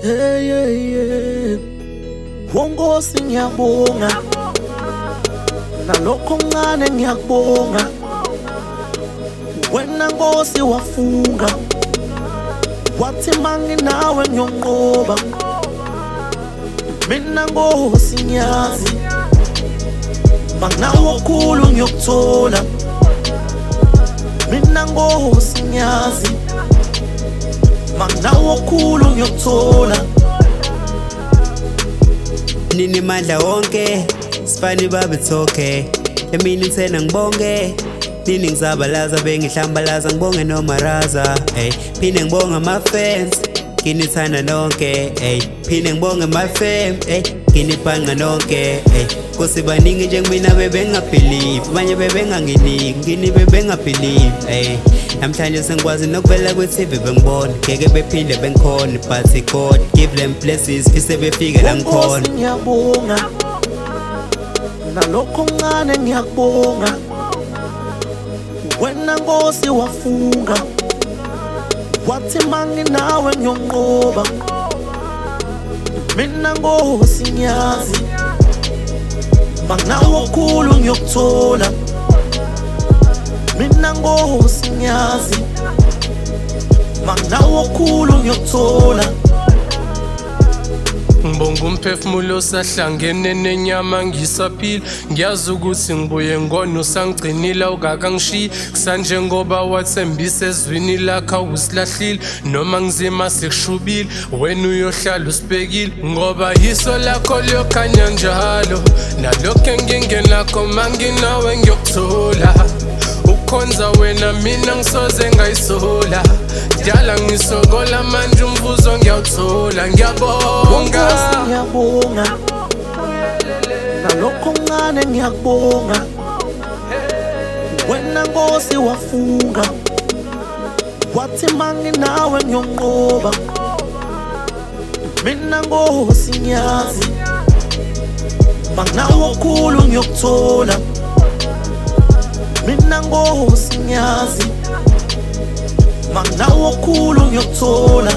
Hey, hey, hey. Nkosi ngiyabonga, nalokho ngane ngiyabonga. Wena Nkosi wafunga, wathi manginawe ngiyonqoba. Mina Nkosi ngiyazi, manginawe okhulu ngiyokuthola. Mina Nkosi ngiyazi, manginawe okhulu ngiyokuthola. Nini mandla wonke, sifani babethoke. Emini ngithena ngibonge, nini ngizabalaza bengihlambalaza ngibonge nomaraza. Phinde ngibonge ama-fans, nginithanda nonke. Phinde ngibonge my-fam, nginibhanqa nonke. Nkosi baningi njengimina bebengabelieve, abanye bebenganginiki, ngini bebengabelieve. Namhlanje sengikwazi nokuvela kwi-TV bengibona, ngeke bephinde bengikhona. But God give them blessings, fise befike la ngikhona. Nkosi ngiyabonga, nalokho ngane ngiyakubonga. Wena Nkosi wafunga, wathi manginawe ngiyonqoba. Mina Nkosi ngiyazi, manginawe okhulu ngiyokuthola. Mina Nkosi ngiyazi, manginawe okhulu ngiyokuthola. Ngibonga umphefumulo osahlangene nenyama ngisaphila. Ngiyazi ukuthi ngibuye ngona usangigcinile awukakangishiyi. Kusanje ngoba wathembisa ezwini lakho awusilahlile. Noma ngizima sekushubile, wena uyohlala usibhekile. Ngoba yiso lakho liyokhanya njalo, nalokho engingenakho manginawe ngiyokuthola. Ukhonza wena mina ngisoze ngayisola. Dala ngisokola manje umvuzo ngiyawuthola. Ngiyabonga, Nkosi ngiyabonga, nalokho ngane ngiyakubonga. Wena Nkosi wafunga, wathi manginawe ngiyonqoba. Mina Nkosi ngiyazi, manginawe okhulu ngiyokuthola. Mina Nkosi ngiyazi, manginawe okhulu ngiyokuthola.